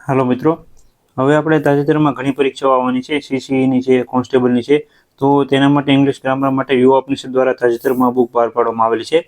હાલો મિત્રો, હવે આપણે તાજેતરમાં ઘણી પરીક્ષાઓ આવવાની છે, સીસીઈની છે, કોન્સ્ટેબલની છે. તો તેના માટે ઇંગ્લિશ ગ્રામર માટે યુવા ઉપનિષદ દ્વારા તાજેતરમાં બુક બહાર પાડવામાં આવેલી છે.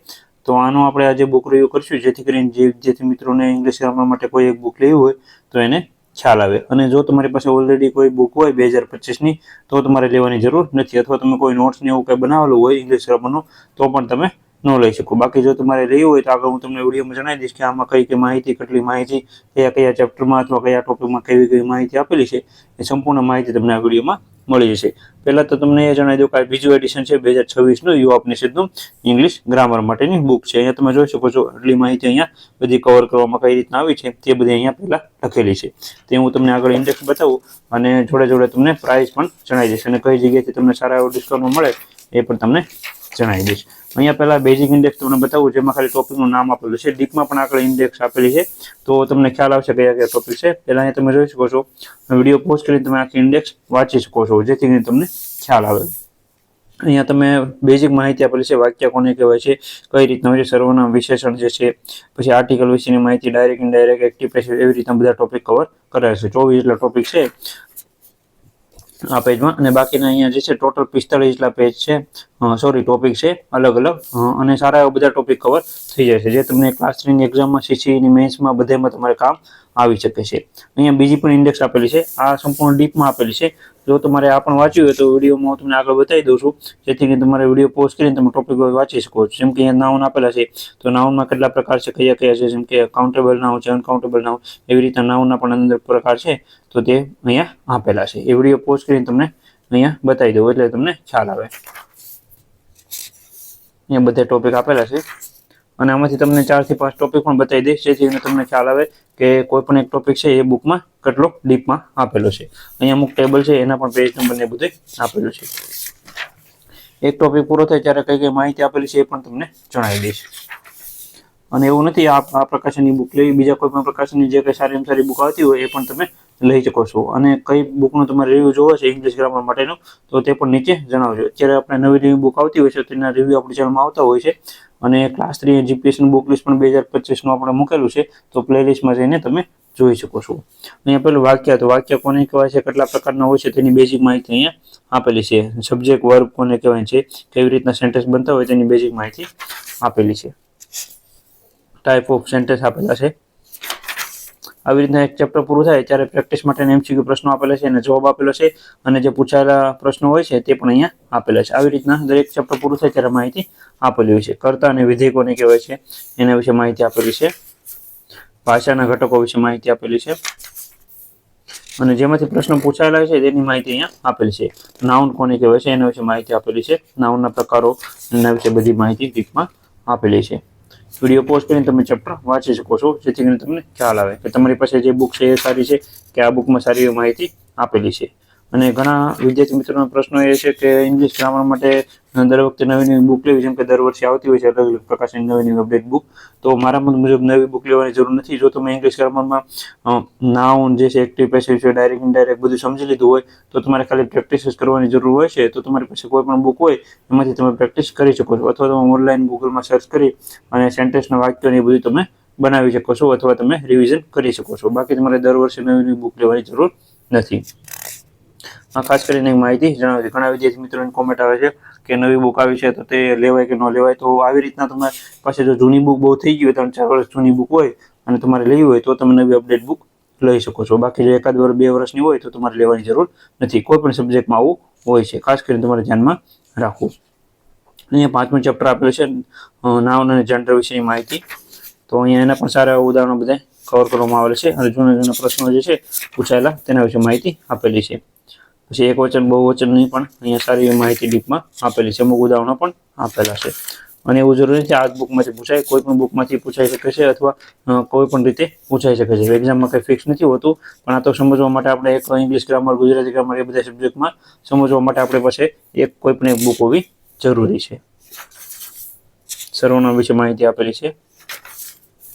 તો આનો આપણે આજે બુક રિવ્યુ કરશું, જેથી કરીને જે વિદ્યાર્થી મિત્રોને ઇંગ્લિશ ગ્રામર માટે કોઈ એક બુક લેવી હોય તો એને ખ્યાલ આવે. અને જો તમારી પાસે ઓલરેડી કોઈ બુક હોય 2025ની, તો તમારે લેવાની જરૂર નથી. અથવા તમે કોઈ નોટ્સ ને એવું કંઈ બનાવેલું હોય ઇંગ્લિશ ગ્રામરનું, તો પણ તમે ન લઈ શકો. બાકી જો તમારે લેવું હોય તો આગળ હું તમને વિડીયોમાં જણાવી દઈશ કે આમાં કઈ માહિતી, કેટલી માહિતી, કયા ચેપ્ટરમાં અથવા કયા ટોપિકમાં કેવી માહિતી આપેલી છે, એ સંપૂર્ણ માહિતી તમને આ વિડીયોમાં મળી જશે. પહેલાં તો તમને એ જણાવી દઉં કે આ બીજું એડિશન છે 2026નું યુવા ઉપનિષદનું ઇંગ્લિશ ગ્રામર માટેની બુક છે. અહીંયા તમે જોઈ શકો છો આટલી માહિતી અહીંયા બધી કવર કરવામાં કઈ રીતના આવી છે તે બધી અહીંયા પહેલાં લખેલી છે. તે હું તમને આગળ ઇન્ડેક્સ બતાવું અને જોડે જોડે તમને પ્રાઇસ પણ જણાવી દઈશ અને કઈ જગ્યાએથી તમને સારા એવો ડિસ્કાઉન્ટમાં મળે એ પણ તમને જણાવી દઈશ. અહીંયા પહેલા બેઝિક ઇન્ડેક્સ તમને બતાવું, જેમાં ખાલી ટોપિકનું નામ આપેલું છે. ડીપમાં પણ આગળ ઇન્ડેક્સ આપેલી છે, તો તમને ખ્યાલ આવશે કયા કયા ટોપિક છે. પહેલા અહીંયા તમે જોઈ શકો છો, વિડીયો પોઝ કરીને તમે આખી ઇન્ડેક્સ વાંચી શકો છો, જેથી કરીને તમને ખ્યાલ આવે. અહીંયા તમે બેઝિક માહિતી આપેલી છે, વાક્ય કોને કહેવાય છે, કઈ રીતના હોય છે, સર્વનામ, વિશેષણ જે છે, પછી આર્ટિકલ વિશેની માહિતી, ડાયરેક્ટ, ઇનડાયરેક્ટ, એક્ટિવ, પેસિવ, એવી રીતના બધા ટોપિક કવર કરાયા છે. 24 જેટલા ટોપિક છે આ પેજમાં. અને બાકીના અહીંયા જે છે ટોટલ 45 જેટલા પેજ છે, ટોપિક છે અલગ અલગ, અને સારા એવા બધા ટોપિક કવર થઈ જાય છે, જે તમને ક્લાસ 3ની એક્ઝામમાં, સીસીઈની મેન્સમાં બધામાં તમારે કામ આવી શકે છે. અહીંયા બીજી પણ ઇન્ડેક્સ આપેલી છે, આ સંપૂર્ણ ડીપમાં આપેલી છે. જો તમારે આ પણ વાંચ્યું હોય તો વિડીયોમાં હું તમને આગળ બતાવી દઉં છું, જેથી કરીને તમારે વિડીયો પોઝ કરીને તમે ટોપિક વાંચી શકો છો. જેમ કે અહીંયા નાઉન આપેલા છે, તો નાઉનમાં કેટલા પ્રકાર છે, કયા કયા છે, જેમ કે કાઉન્ટેબલ નાઉન છે, અનકાઉન્ટેબલ નાઉન, એવી રીતના નાઉનના પણ અંદર પ્રકાર છે, તો તે અહીંયા આપેલા છે. એ વિડીયો પોઝ કરીને તમને અહીંયા બતાવી દઉં એટલે તમને ખ્યાલ આવે. અહીંયા બધા ટોપિક આપેલા છે અને આમાંથી તમને 4 થી 5 ટોપિક પણ બતાવી દઈશ, જેથી તમને ખ્યાલ આવે કે કોઈ પણ એક ટોપિક છે એ બુકમાં કેટલો ડીપમાં આપેલો છે. અહીંયા અમુક ટેબલ છે, એના પણ પેજ નંબર ને બધું આપેલું છે. એક ટોપિક પૂરો થાય ત્યારે કઈ માહિતી આપેલી છે એ પણ તમને જણાવી દઈશ. અને એવું નથી આ પ્રકાશનની બુક લેવી, બીજા કોઈ પણ પ્રકાશનની જે કંઈ સારી બુક આવતી હોય એ પણ તમે લઈ શકો છો. અને કઈ બુકનો તમારે રિવ્યુ જોવો છે ઇંગ્લિશ ગ્રામર માટેનો, તો તે પણ નીચે જણાવજો. અત્યારે આપણે નવી બુક આવતી હોય છે, તેના રિવ્યુ આપણી ચેનલમાં આવતા હોય છે. અને ક્લાસ 3 જીપીએસસીનું બુક લિસ્ટ પણ 2025નું આપણે મૂકેલું છે, તો પ્લેલિસ્ટમાં જઈને તમે જોઈ શકો છો. અહીંયા પેલું વાક્ય, તો વાક્ય કોને કહેવાય છે, કેટલા પ્રકારના હોય છે, તેની બેઝિક માહિતી અહીંયા આપેલી છે. સબ્જેક્ટ, વર્બ કોને કહેવાય છે, કેવી રીતના સેન્ટેન્સ બનતા હોય તેની બેઝિક માહિતી આપેલી છે. ટાઈપ ઓફ સેન્ટેન્સ આપેલા છે. આવી રીતના એક ચેપ્ટર પૂરું થાય ત્યારે પ્રેક્ટિસ માટેના એમસીક્યુ પ્રશ્નો આપેલા છે અને જવાબ આપેલો છે, અને જે પૂછાયેલા પ્રશ્નો હોય છે તે પણ અહીંયા આપેલા છે. આવી રીતના દરેક ચેપ્ટર પૂરું થાય ત્યારે માહિતી આપેલી હોય છે. કર્તા અને વિધેય કોને કહેવાય છે એના વિશે માહિતી આપેલી છે. ભાષાના ઘટકો વિશે માહિતી આપેલી છે, અને જેમાંથી પ્રશ્નો પૂછાયેલા છે તેની માહિતી અહીંયા આપેલી છે. નાઉન કોને કહેવાય છે એના વિશે માહિતી આપેલી છે. નાઉનના પ્રકારો એના વિશે બધી માહિતી ડીપમાં આપેલી છે. વિડીયો પોઝ કરીને તમે ચેપ્ટર વાંચી શકો છો, જેથી કરીને તમને ખ્યાલ આવે કે તમારી પાસે જે બુક છે એ સારી છે કે આ બુકમાં સારી એવી માહિતી આપેલી છે. અને ઘણા વિદ્યાર્થી મિત્રોનો પ્રશ્ન એ છે કે ઇંગ્લિશ ગ્રામર માટે દર વખતે નવી બુક લેવી, જેમ કે દર વર્ષે આવતી હોય છે અલગ અલગ પ્રકારની નવી અપડેટ બુક. તો મારા મત મુજબ નવી બુક લેવાની જરૂર નથી. જો તમે ઇંગ્લિશ ગ્રામરમાં નાઉન જે છે, એક્ટિવ, પેસિવ છે, ડાયરેક્ટ, ઇનડાયરેક્ટ બધું સમજી લીધું હોય, તો તમારે ખાલી પ્રેક્ટિસ જ કરવાની જરૂર હોય છે. તો તમારી પાસે કોઈ પણ બુક હોય એમાંથી તમે પ્રેક્ટિસ કરી શકો છો, અથવા તમે ઓનલાઈન ગૂગલમાં સર્ચ કરી અને સેન્ટેન્સના વાક્યોને બધું તમે બનાવી શકો છો, અથવા તમે રિવિઝન કરી શકો છો. બાકી તમારે દર વર્ષે નવી બુક લેવાની જરૂર નથી. આ ખાસ કરીને એક માહિતી જણાવી. ઘણા વિદ્યાર્થી મિત્રોની કોમેન્ટ આવે છે કે નવી બુક આવી છે તો તે લેવાય કે ન લેવાય. તો આવી રીતના તમારી પાસે જો જૂની બુક બહુ થઈ ગઈ હોય, 3-4 વર્ષ જૂની બુક હોય અને તમારે લેવી હોય તો તમે નવી અપડેટ બુક લઈ શકો છો. બાકી જો 1 વર્ષ 2 વર્ષની હોય તો તમારે લેવાની જરૂર નથી. કોઈ પણ સબ્જેક્ટમાં આવું હોય છે, ખાસ કરીને તમારે ધ્યાનમાં રાખવું. અહીંયા 5મું ચેપ્ટર આપેલું છે, નાઉન અને જેન્ડર વિશેની માહિતી. તો અહીંયા એના પણ સારા ઉદાહરણો બધા કવર કરવામાં આવેલા છે, અને જૂના પ્રશ્નો જે છે પૂછાયેલા તેના વિશે માહિતી આપેલી છે. પછી એકવચન, બહુવચનની પણ અહીંયા સારી માહિતી ડીપમાં આપેલી છે. અમુક ઉદાહરણો પણ આપેલા છે. અને એવું જરૂરી નથી આ જ બુકમાંથી પૂછાય, કોઈ પણ બુકમાંથી પૂછાઈ શકે છે, અથવા કોઈ પણ રીતે પૂછાઈ શકે છે. એક્ઝામમાં કંઈ ફિક્સ નથી હોતું, પણ આ તો સમજવા માટે આપણે એક ઇંગ્લિશ ગ્રામર, ગુજરાતી ગ્રામર એ બધા સબ્જેક્ટમાં સમજવા માટે આપણી પાસે કોઈ પણ એક બુક હોવી જરૂરી છે. સર્વનામ વિશે માહિતી આપેલી છે,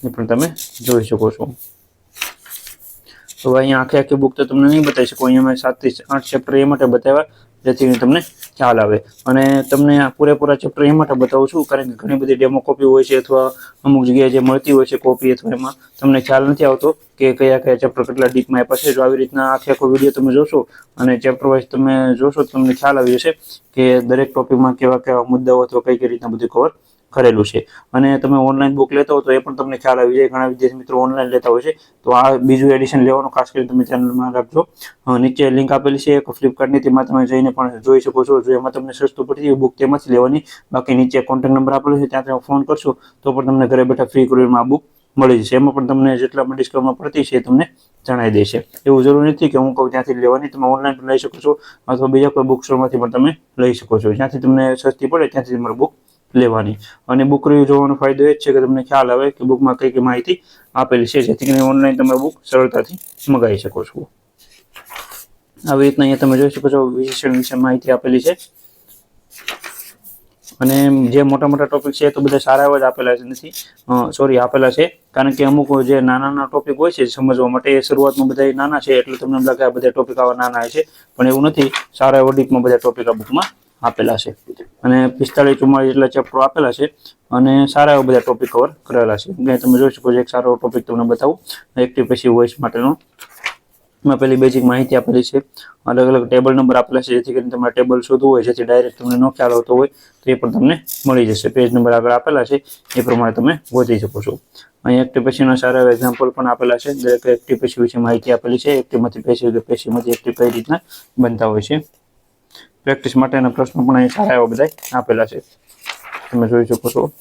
એ પણ તમે જોઈ શકો છો. તો અહીંયા આખી બુક તો તમને નહીં બતાવી શકું. અહીંયા મેં 7 થી 8 ચેપ્ટર એ માટે બતાવ્યા જેથી તમને ખ્યાલ આવે। અને તમને આ પૂરેપૂરા ચેપ્ટર એ માટે બતાવું છું કારણ કે ઘણી બધી ડેમો કોપી હોય છે અથવા અમુક જગ્યાએ જે મળતી હોય છે કોપી અથવા એમાં તમને ખ્યાલ નથી આવતો કે કયા કયા ચેપ્ટર કેટલા ડીપમાં આપ્યા છે। જો આવી રીતના આખો વિડીયો તમે જોશો અને ચેપ્ટર વાઇઝ તમે જોશો તો તમને ખ્યાલ આવી જશે કે દરેક ટોપિકમાં કેવા કેવા મુદ્દાઓ અથવા કઈ કઈ રીતના બધું કવર કરેલું છે। અને તમે ઓનલાઈન બુક લેતા હો તો એ પણ તમને ખ્યાલ આવી જાય। ઘણા વિદ્યાર્થી મિત્રો ઓનલાઈન લેતા હોય છે તો આ બીજું એડિશન લેવાનું ખાસ કરીને તમે ચેનલમાં રાખજો। નીચે લિંક આપેલી છે એક ફ્લિપકાર્ટની, તેમાં તમે જઈને પણ જોઈ શકો છો। જો એમાં તમને સસ્તું પડતી બુક તેમાંથી લેવાની, બાકી નીચે કોન્ટેક્ટ નંબર આપેલો છે ત્યાં તમે ફોન કરશો તો પણ તમને ઘરે બેઠા ફ્રી કુરિયરમાં આ બુક મળી જશે। એમાં પણ તમને જેટલામાં ડિસ્કાઉન્ટમાં પડતી છે એ તમને જણાવી દેશે। એવું જરૂરી નથી કે હું કહું ત્યાંથી લેવાની, તમે ઓનલાઈન પણ લઈ શકો છો અથવા બીજા કોઈ બુક સ્ટોરમાંથી પણ તમે લઈ શકો છો। જ્યાંથી તમને સસ્તી પડે ત્યાંથી તમારે બુક લેવાની। અને બુક રિવ્યુ જોવાનો ફાયદો એ જ છે કે તમને ખ્યાલ આવે કે બુકમાં કઈ કઈ માહિતી આપેલી છે, જેથી કરીને ઓનલાઈન તમે બુક સરળતાથી મંગાવી શકો છો। આવી રીતના અહીંયા તમે જોઈ શકો છો વિશેષણ વિશે માહિતી આપેલી છે। અને જે મોટા મોટા ટોપિક છે તો બધા સારા એવા જ આપેલા નથી, આપેલા છે કારણ કે અમુક જે નાના નાના ટોપિક હોય છે સમજવા માટે એ શરૂઆતમાં બધા નાના છે એટલે તમને એમ લાગે આ બધા ટોપિક આવા નાના છે, પણ એવું નથી। સારા એવા ડીપમાં બધા ટોપિક આ બુકમાં આપેલા છે અને 45-44 જેટલા ચેપ્ટરો આપેલા છે અને સારા એવા બધા ટોપિક કવર કરેલા છે। તમે જોઈ શકો છો એક સારો ટોપિક તમને બતાવું, એક્ટિવ પેસિવ વોઇસ માટેનો। માં પેલી બેઝિક માહિતી આપેલી છે, અલગ અલગ ટેબલ નંબર આપેલા છે જેથી કરીને તમારે ટેબલ શોધવું હોય, જેથી ડાયરેક્ટ તમને ન ખ્યાલ આવતો હોય તો એ પણ તમને મળી જશે। પેજ નંબર આગળ આપેલા છે એ પ્રમાણે તમે ગોતી શકો છો। અહીં એક્ટિવ પેસિવના સારા એવા એક્ઝામ્પલ પણ આપેલા છે, દરેક એક્ટિવ પેસિવ વિશે માહિતી આપેલી છે, એક્ટિવમાંથી પેસિવ કે પેસિવમાંથી એક્ટિવ કઈ રીતના બનતા હોય છે। પ્રેક્ટિસ માટેના પ્રશ્નો પણ અહીં સારા એવા બધા આપેલા છે, તમે જોઈ શકો છો।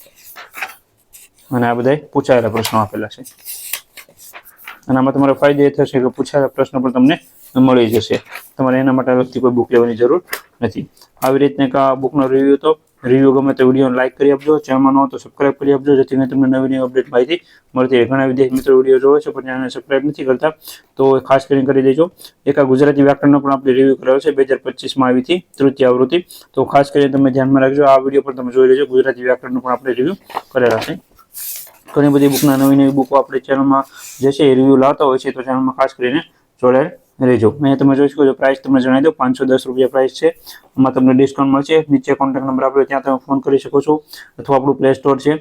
અને આ બધા પૂછાયેલા પ્રશ્નો આપેલા છે અને આમાં તમારો ફાયદો એ થશે કે પૂછાયેલા પ્રશ્નો પણ તમને મળી જશે, તમારે એના માટે અલગથી કોઈ બુક લેવાની જરૂર નથી। આવી રીતના એક આ બુકનો રિવ્યુ ગમે તો વિડીયોને લાઈક કરી આપજો, ચેનલમાં ન તો સબસ્ક્રાઇબ કરી આપજો, જેથી કરીને તમને નવી નવી અપડેટ માહિતી મળતી રહે। ઘણા વિદ્યાર્થી મિત્રો વિડીયો જોવે છે પણ ચેનલને સબસ્ક્રાઇબ નથી કરતા, તો ખાસ કરીને કરી દેજો। એક આ ગુજરાતી વ્યાકરણનો પણ આપણે રિવ્યુ કરાયો છે, 2025માં આવી હતી તૃતીય આવૃત્તિ, તો ખાસ કરીને તમે ધ્યાનમાં રાખજો, આ વિડીયો પણ તમે જોઈ લેજો। ગુજરાતી વ્યાકરણનો પણ આપણે રિવ્યુ કરેલા છે। ઘણી બધી બુકના નવી નવી બુકો આપણે ચેનલમાં જે છે એ રિવ્યુ લાવતા હોય છે, તો ચેનલમાં ખાસ કરીને જોડાયેલ રહેજો। અહીંયા તમે જોઈ શકો છો પ્રાઇસ તમને જણાવી દો, 510 રૂપિયા પ્રાઇસ છે। આમાં તમને ડિસ્કાઉન્ટ મળશે, નીચે કોન્ટેક્ટ નંબર આપેલો ત્યાં તમે ફોન કરી શકો છો અથવા આપણું પ્લે સ્ટોર છે,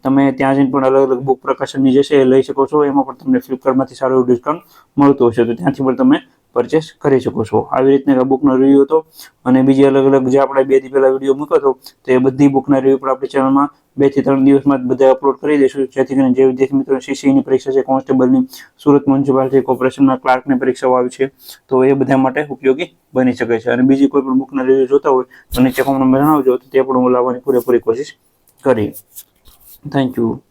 તમે ત્યાં જઈને પણ અલગ અલગ બુક પ્રકાશનની જે છે એ લઈ શકો છો। એમાં પણ તમને ફ્લિપકાર્ટમાંથી સારું એવું ડિસ્કાઉન્ટ મળતું હશે તો ત્યાંથી પણ તમે પરચેસ કરી શકો છો। આવી રીતના બુકનો રિવ્યુ હતો અને બીજી અલગ અલગ જે આપણે 2 દી પહેલા વિડીયો મૂક્યો હતો તો એ બધી બુકના રિવ્યુ પણ આપણી ચેનલમાં 2 થી 3 દિવસમાં બધા અપલોડ કરી દઈશું, જેથી કરીને જે વિદ્યાર્થી મિત્રો સીસીની પરીક્ષા છે, કોન્સ્ટેબલની, સુરત મ્યુનિસિપાલિટી કોર્પોરેશનના ક્લાર્કની પરીક્ષાઓ આવી છે તો એ બધા માટે ઉપયોગી બની શકે છે। અને બીજી કોઈ પણ બુકના રિવ્યુ જોતા હોય તો નીચે કોમેન્ટમાં જણાવજો, તો તે પણ હું લાવવાની પૂરેપૂરી કોશિશ કરી। Thank you.